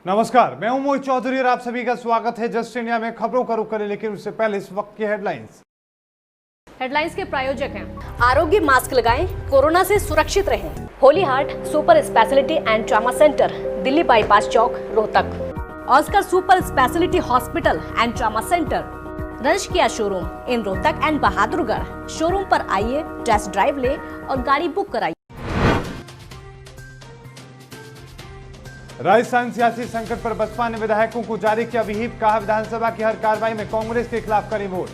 नमस्कार, मैं हूं मोहित चौधरी और आप सभी का स्वागत है जस्ट इंडिया में। खबरों का रुख करें, लेकिन उससे पहले इस वक्त की हेडलाइंस के प्रायोजक हैं आरोग्य मास्क लगाएं, कोरोना से सुरक्षित रहें। Holy Heart super speciality and trauma centre, Delhi bypass Chowk, Rohtak. Oscar super speciality hospital and trauma centre, Rajkiya showroom in Rohtak and Bahadurgarh. Showroom पर आइए, टेस्ट ड्राइव ले और गाड़ी बुक कराइए। राजस्थान सियासी संकट पर बसपा ने विधायकों को जारी किया व्हिप। कहा, विधानसभा की हर कार्रवाई में कांग्रेस के खिलाफ करें वोट।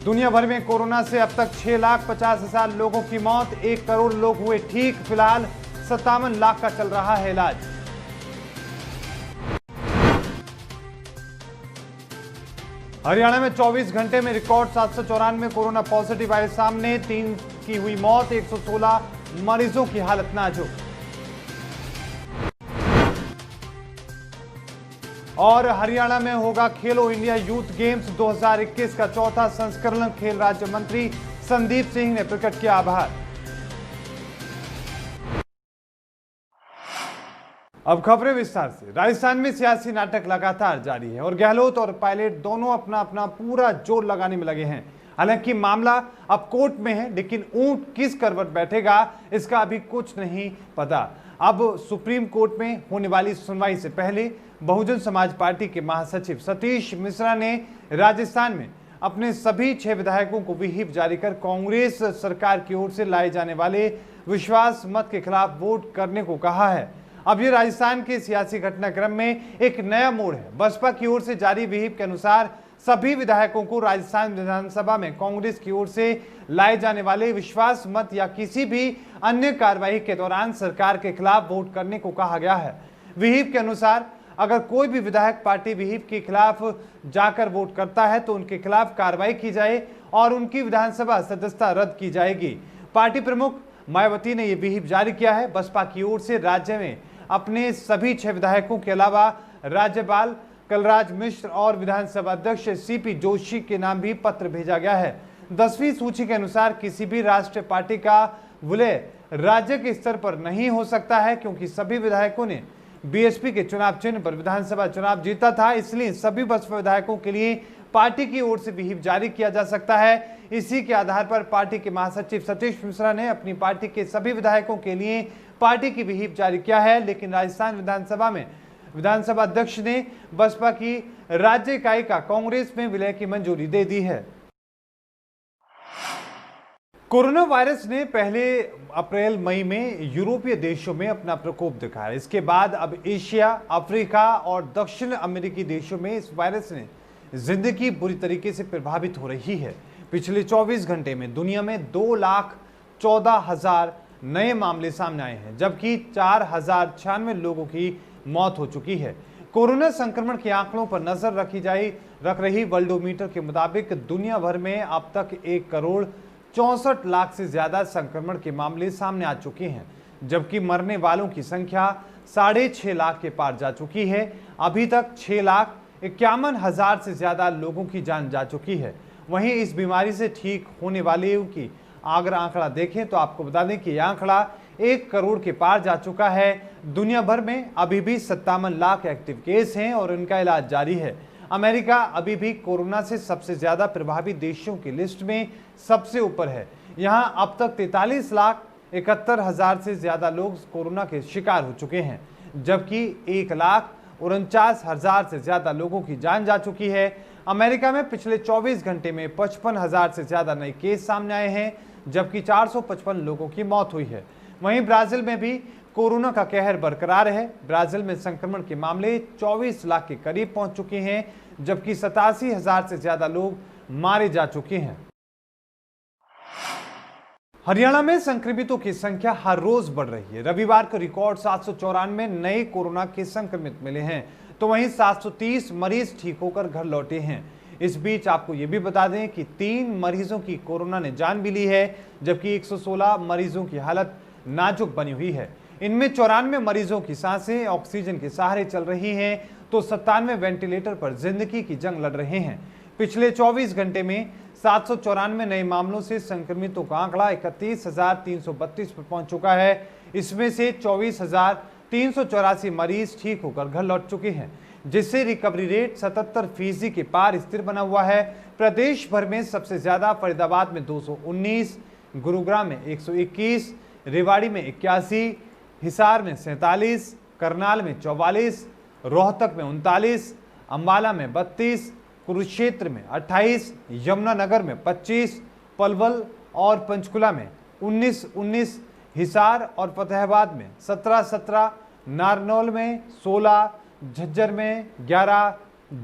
दुनिया भर में कोरोना से अब तक 6,50,000 लोगों की मौत, 1 करोड़ लोग हुए ठीक। फिलहाल 57 लाख का चल रहा है इलाज। हरियाणा में 24 घंटे में रिकॉर्ड 794 कोरोना पॉजिटिव आए सामने, 3 की हुई मौत, 116 मरीजों की हालत नाजुक। और हरियाणा में होगा खेलो इंडिया यूथ गेम्स 2021 का चौथा संस्करण। खेल राज्य मंत्री संदीप सिंह ने प्रकट किया आभार। अब खबरें विस्तार से। राजस्थान में सियासी नाटक लगातार जारी है और गहलोत और पायलट दोनों अपना अपना पूरा जोर लगाने में लगे हैं। हालांकि मामला अब कोर्ट में है, लेकिन ऊंट किस करवट बैठेगा इसका अभी कुछ नहीं पता। अब सुप्रीम कोर्ट में होने वाली सुनवाई से पहले बहुजन समाज पार्टी के महासचिव सतीश मिश्रा ने राजस्थान में अपने सभी 6 विधायकों को व्हिप जारी कर कांग्रेस सरकार की ओर से लाए जाने वाले विश्वास मत के खिलाफ वोट करने को कहा है। अब ये राजस्थान के सियासी घटनाक्रम में एक नया मोड़ है। बसपा की ओर से जारी व्हिप के अनुसार सभी विधायकों को राजस्थान विधानसभा में कांग्रेस की ओर से लाए जाने वाले विश्वास मत या किसी भी अन्य कार्रवाई के दौरान सरकार के खिलाफ वोट करने को कहा गया है। व्हिप के अनुसार अगर कोई भी विधायक पार्टी व्हिप के खिलाफ जाकर वोट करता है तो उनके खिलाफ कार्रवाई की जाए और उनकी विधानसभा सदस्यता रद्द की जाएगी। पार्टी प्रमुख मायावती ने यह व्हिप जारी किया है। बसपा की ओर से राज्य में अपने सभी 6 विधायकों के अलावा राज्यपाल कलराज मिश्र और विधानसभा अध्यक्ष सीपी जोशी के नाम भी पत्र भेजा गया है। 10वीं सूची के अनुसार किसी भी राष्ट्रीय पार्टी का विलय राज्य के स्तर पर नहीं हो सकता है, क्योंकि सभी विधायकों ने बीएसपी के चुनाव चिन्ह पर विधानसभा चुनाव जीता था। इसलिए सभी बसपा विधायकों के लिए पार्टी की ओर से व्हिप जारी किया जा सकता है। इसी के आधार पर पार्टी के महासचिव सतीश मिश्रा ने अपनी पार्टी के सभी विधायकों के लिए पार्टी की व्हिप जारी किया है। लेकिन राजस्थान विधानसभा में विधानसभा अध्यक्ष ने बसपा की राज्य इकाई का कांग्रेस में विलय की मंजूरी दे दी है। कोरोना वायरस ने पहले अप्रैल मई में यूरोपीय देशों में अपना प्रकोप दिखाया। इसके बाद अब एशिया, अफ्रीका और दक्षिण अमेरिकी देशों में इस वायरस ने जिंदगी बुरी तरीके से प्रभावित हो रही है। पिछले 24 घंटे में दुनिया में 2,14,000 नए मामले सामने आए हैं, जबकि 4,096 लोगों की मौत हो चुकी है। कोरोना संक्रमण के आंकड़ों पर नजर रख रही वर्ल्डोमीटर के मुताबिक दुनिया भर में अब तक 1 करोड़ 64 लाख से ज्यादा संक्रमण के मामले सामने आ चुके हैं, जबकि मरने वालों की संख्या 6.5 लाख के पार जा चुकी है। अभी तक 6,51,000 से ज्यादा लोगों की जान जा चुकी है। वहीं इस बीमारी से ठीक होने वाले की अगर आंकड़ा देखें तो आपको बता दें कि यह आंकड़ा 1 करोड़ के पार जा चुका है। दुनिया भर में अभी भी 57 लाख एक्टिव केस हैं और इनका इलाज जारी है। अमेरिका अभी भी कोरोना से सबसे ज्यादा प्रभावित देशों की लिस्ट में सबसे ऊपर है। यहां अब तक 43,71,000 से ज्यादा लोग कोरोना के शिकार हो चुके हैं, जबकि 1,49,000 से ज्यादा लोगों की जान जा चुकी है। अमेरिका में पिछले 24 घंटे में 55,000 से ज्यादा नए केस सामने आए हैं, जबकि 455 लोगों की मौत हुई है। वहीं ब्राजील में भी कोरोना का कहर बरकरार है। ब्राजील में संक्रमण के मामले 24 लाख के करीब पहुंच चुके हैं, जबकि 87,000 से ज्यादा लोग मारे जा चुके हैं। हरियाणा में संक्रमितों की संख्या हर रोज बढ़ रही है। रविवार को रिकॉर्ड 794 नए कोरोना के संक्रमित मिले हैं, तो वहीं 730 मरीज ठीक होकर घर लौटे हैं। इस बीच आपको यह भी बता दें कि 3 मरीजों की कोरोना ने जान भी ली है, जबकि 116 मरीजों की हालत नाजुक बनी हुई है। इनमें 94 मरीजों की सांसें ऑक्सीजन के सहारे चल रही हैं, तो 97 वेंटिलेटर पर जिंदगी की जंग लड़ रहे हैं। पिछले 24 घंटे में 794 नए मामलों से संक्रमितों का आंकड़ा 31,332 पर पहुंच चुका है। इसमें से 24,384 मरीज ठीक होकर घर लौट चुके हैं, जिससे रिकवरी रेट 77% के पार स्थिर बना हुआ है। प्रदेश भर में सबसे ज्यादा फरीदाबाद में 219, गुरुग्राम में 121, रेवाड़ी में 81, हिसार में 47, करनाल में 44, रोहतक में 39, अंबाला में 32, कुरुक्षेत्र में 28, यमुनानगर में 25, पलवल और पंचकुला में 19, हिसार और फतेहाबाद में 17, नारनौल में 16, झज्जर में 11,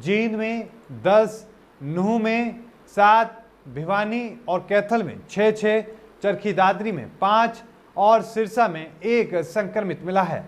जींद में 10, नूह में 7, भिवानी और कैथल में 6, चरखी दादरी में 5 और सिरसा में 1 संक्रमित मिला है।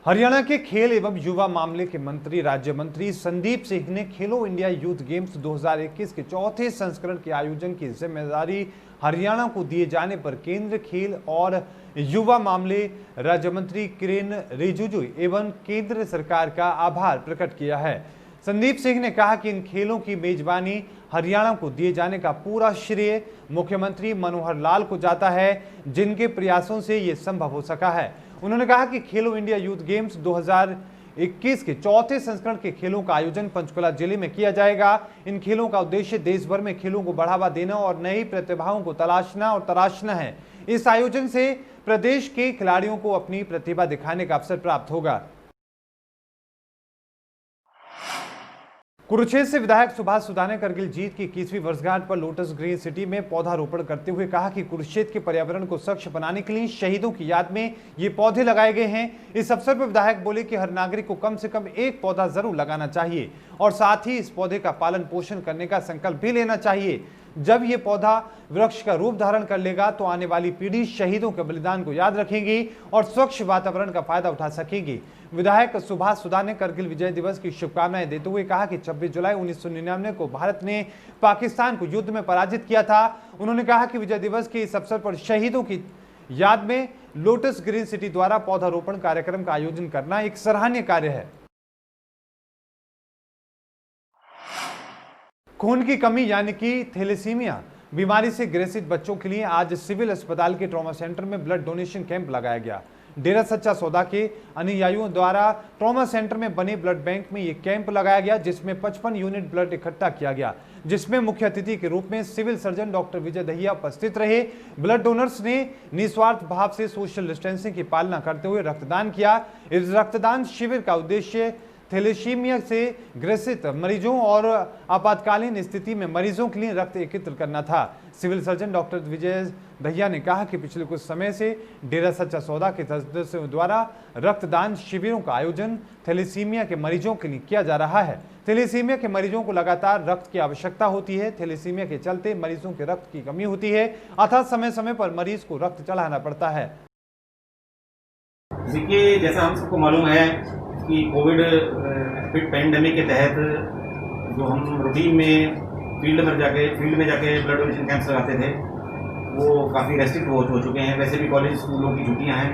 हरियाणा के खेल एवं युवा मामले के मंत्री राज्य मंत्री संदीप सिंह ने खेलो इंडिया यूथ गेम्स 2021 के चौथे संस्करण के आयोजन की जिम्मेदारी हरियाणा को दिए जाने पर केंद्र खेल और युवा मामले राज्य मंत्री किरेन रिजिजू एवं केंद्र सरकार का आभार प्रकट किया है। संदीप सिंह ने कहा कि इन खेलों की मेजबानी हरियाणा को दिए जाने का पूरा श्रेय मुख्यमंत्री मनोहर लाल को जाता है, जिनके प्रयासों से ये संभव हो सका है। उन्होंने कहा कि खेलो इंडिया यूथ गेम्स 2021 के चौथे संस्करण के खेलों का आयोजन पंचकुला जिले में किया जाएगा। इन खेलों का उद्देश्य देश भर में खेलों को बढ़ावा देना और नई प्रतिभाओं को तलाशना और तराशना है। इस आयोजन से प्रदेश के खिलाड़ियों को अपनी प्रतिभा दिखाने का अवसर प्राप्त होगा। कुरुक्षेत्र से विधायक सुभाष सुधा ने करगिल जीत की 21वीं वर्षगांठ पर लोटस ग्रीन सिटी में पौधारोपण करते हुए कहा कि कुरुक्षेत्र के पर्यावरण को स्वच्छ बनाने के लिए शहीदों की याद में ये पौधे लगाए गए हैं। इस अवसर पर विधायक बोले कि हर नागरिक को कम से कम 1 पौधा जरूर लगाना चाहिए और साथ ही इस पौधे का पालन पोषण करने का संकल्प भी लेना चाहिए। जब ये पौधा वृक्ष का रूप धारण कर लेगा तो आने वाली पीढ़ी शहीदों के बलिदान को याद रखेगी और स्वच्छ वातावरण का फायदा उठा सकेगी। विधायक सुभाष सुधा ने करगिल विजय दिवस की शुभकामनाएं देते हुए कहा कि 26 जुलाई 1999 को भारत ने पाकिस्तान को युद्ध में पराजित किया था। उन्होंने कहा कि विजय दिवस के इस अवसर पर शहीदों की याद में लोटस ग्रीन सिटी द्वारा पौधारोपण कार्यक्रम का आयोजन करना एक सराहनीय कार्य है। खून की कमी यानी कि थैलेसीमिया बीमारी से ग्रसित बच्चों के लिए आज सिविल अस्पताल के ट्रॉमा सेंटर में ब्लड डोनेशन कैंप लगाया गया। डेरा सच्चा सौदा के अनुयायियों द्वारा ट्रॉमा सेंटर में बने ब्लड बैंक में यह कैंप लगाया गया, जिसमें 55 यूनिट ब्लड इकट्ठा किया गया, जिसमें मुख्य अतिथि के रूप में civil surgeon doctor Vijay Dahiya उपस्थित रहे। ब्लड डोनर्स ने निस्वार्थ भाव से सोशल डिस्टेंसिंग की पालना करते हुए रक्तदान किया। इस रक्तदान शिविर का उद्देश्य थैलेसीमिया से ग्रसित मरीजों और आपातकालीन स्थिति में मरीजों के लिए रक्त एकत्र करना था। Civil surgeon doctor Vijay Dahiya ने कहा कि पिछले कुछ समय से डेरा सच्चा सौदा के सदस्यों द्वारा रक्तदान शिविरों का आयोजन थैलेसीमिया के मरीजों के लिए किया जा रहा है। थैलेसीमिया के मरीजों को लगातार रक्त की आवश्यकता होती है। थैलेसीमिया के चलते मरीजों के रक्त की कमी होती है, अतः समय समय पर मरीज को रक्त चढ़ाना पड़ता है। देखिए, जैसा हम सबको मालूम है कि कोविड पैंडेमिक के तहत जो हम रूटीन में फील्ड में जाके ब्लड डोनेशन कैंप्स लगाते थे, वो काफ़ी रेस्ट्रिक्ट हो चुके हैं। वैसे भी कॉलेज स्कूलों की छुट्टियां हैं,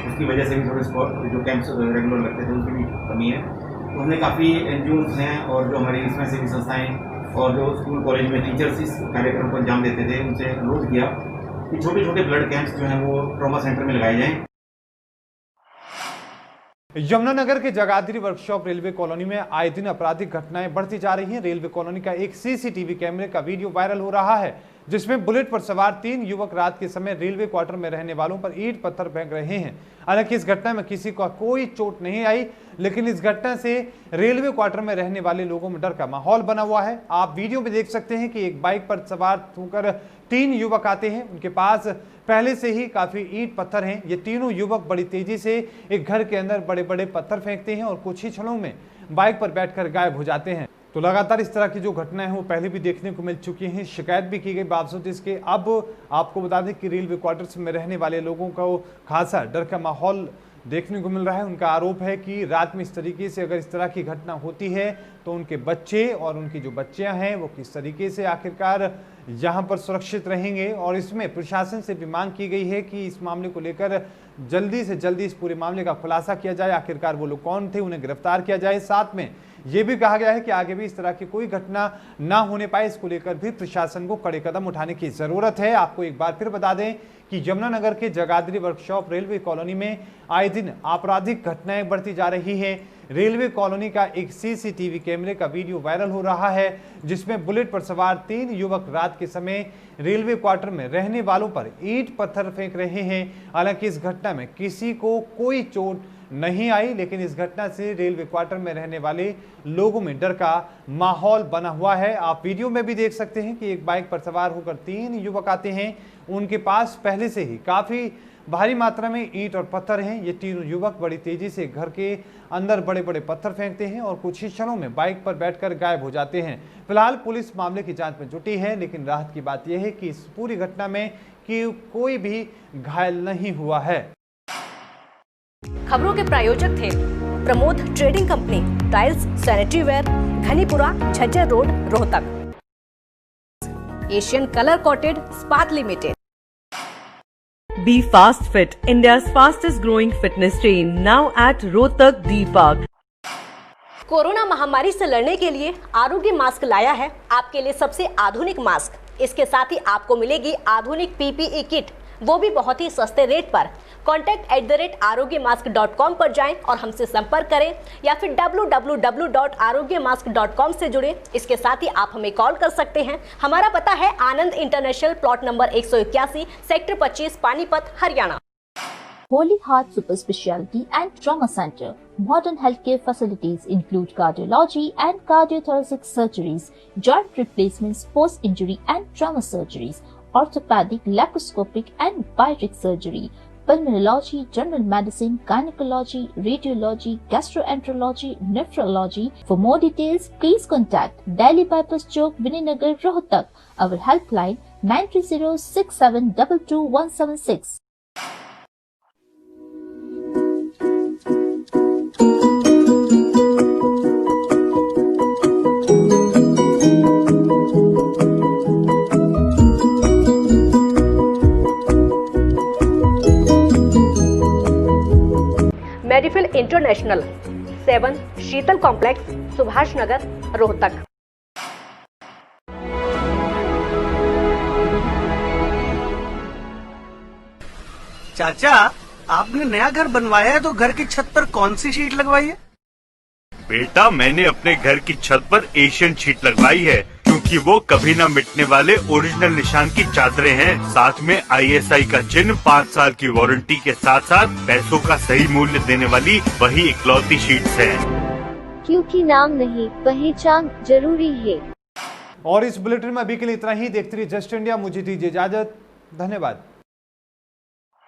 उसकी वजह से भी थोड़े जो कैंप्स रेगुलर लगते थे उनकी भी कमी है। तो हमने काफ़ी एनजीओज हैं और जो हमारी इसमें से भी संस्थाएँ और जो स्कूल कॉलेज में टीचर्स इस कार्यक्रम को अंजाम देते थे, उनसे अनुरोध किया कि छोटे छोटे ब्लड कैंप्स जो हैं वो ट्रॉमा सेंटर में लगाए जाएँ। यमुनानगर के जगाधरी वर्कशॉप रेलवे कॉलोनी में आए दिन आपराधिक घटनाएं बढ़ती जा रही हैं। रेलवे कॉलोनी का एक सीसीटीवी कैमरे का वीडियो वायरल हो रहा है, जिसमें बुलेट पर सवार 3 युवक रात के समय रेलवे क्वार्टर में रहने वालों पर ईंट पत्थर फेंक रहे हैं। हालांकि इस घटना में किसी को कोई चोट नहीं आई, लेकिन इस घटना से रेलवे क्वार्टर में रहने वाले लोगों में डर का माहौल बना हुआ है। आप वीडियो में देख सकते हैं कि एक बाइक पर सवार होकर 3 युवक आते हैं। उनके पास पहले से ही काफी ईंट पत्थर हैं। ये तीनों युवक बड़ी तेजी से एक घर के अंदर बड़े बड़े पत्थर फेंकते हैं और कुछ ही क्षणों में बाइक पर बैठकर गायब हो जाते हैं। तो लगातार इस तरह की जो घटनाएं हैं वो पहले भी देखने को मिल चुकी हैं। शिकायत भी की गई, बावजूद इसके अब आपको बता दें कि रेलवे क्वार्टर्स में रहने वाले लोगों को खासा डर का माहौल देखने को मिल रहा है। उनका आरोप है कि रात में इस तरीके से अगर इस तरह की घटना होती है तो उनके बच्चे और उनकी जो बच्चियां हैं वो किस तरीके से आखिरकार यहाँ पर सुरक्षित रहेंगे। और इसमें प्रशासन से भी मांग की गई है कि इस मामले को लेकर जल्दी से जल्दी इस पूरे मामले का खुलासा किया जाए, आखिरकार वो लोग कौन थे, उन्हें गिरफ्तार किया जाए। साथ में ये भी कहा गया है कि आगे भी इस तरह की कोई घटना ना होने पाए, इसको लेकर भी प्रशासन को कड़े कदम उठाने की जरूरत है। आपको एक बार फिर बता दें कि यमुनानगर के जगाधरी वर्कशॉप रेलवे कॉलोनी में आए दिन आपराधिक घटनाएं बढ़ती जा रही हैं। रेलवे कॉलोनी का एक सीसीटीवी कैमरे का वीडियो वायरल हो रहा है, जिसमें बुलेट पर सवार 3 युवक रात के समय रेलवे क्वार्टर में रहने वालों पर ईंट पत्थर फेंक रहे हैं। हालांकि इस घटना में किसी को कोई चोट नहीं आई, लेकिन इस घटना से रेलवे क्वार्टर में रहने वाले लोगों में डर का माहौल बना हुआ है। आप वीडियो में भी देख सकते हैं कि एक बाइक पर सवार होकर 3 युवक आते हैं। उनके पास पहले से ही काफी भारी मात्रा में ईंट और पत्थर हैं। ये 3 युवक बड़ी तेजी से घर के अंदर बड़े बड़े पत्थर फेंकते हैं और कुछ ही क्षणों में बाइक पर बैठकर गायब हो जाते हैं। फिलहाल पुलिस मामले की जांच में जुटी है, लेकिन राहत की बात यह है कि इस पूरी घटना में कोई भी घायल नहीं हुआ है। खबरों के प्रायोजक थे Pramod trading company, tiles, sanitary ware, Ghanipura, Jhajjar road, Rohtak. Asian colour coated Spat limited. Be Fast Fit, India's fastest growing fitness chain, now at Rohtak D Park. Corona महामारी से लड़ने के लिए आरोग्य मास्क लाया है आपके लिए सबसे आधुनिक मास्क। इसके साथ ही आपको मिलेगी आधुनिक पीपीई किट, वो भी बहुत ही सस्ते रेट पर। contact@arogyamask.com पर जाएं और हमसे संपर्क करें या फिर www.arogyamask.com से जुड़ें। इसके साथ ही आप हमें कॉल कर सकते हैं। हमारा पता है Anand international, plot number 181, sector 25, Panipat, Haryana. Holy Heart Super Speciality and Trauma Center. Modern healthcare facilities include cardiology and cardiothoracic surgeries, joint replacements, post-injury and trauma surgeries, orthopedic, laparoscopic and bariatric surgery, pulmonology, general medicine, gynecology, radiology, gastroenterology, nephrology. For more details, please contact Delhi Bypass Chowk, Vininagar, Rohtak. Our helpline 93067222176. Medifil international, 7 Sheetal complex, Subhash Nagar, Rohtak. चाचा, आपने नया घर बनवाया है तो घर की छत पर कौन सी शीट लगवाई है? बेटा, मैंने अपने घर की छत पर एशियन शीट लगवाई है, क्योंकि वो कभी न मिटने वाले ओरिजिनल निशान की चादरें हैं। साथ में ISI का चिन्ह, 5 साल की वारंटी के साथ साथ पैसों का सही मूल्य देने वाली वही इकलौती शीट्स हैं। क्योंकि नाम नहीं, पहचान जरूरी है। और इस बुलेटिन में अभी के लिए इतना ही। देखते रहिए जस्ट इंडिया। मुझे दीजिए इजाजत। धन्यवाद।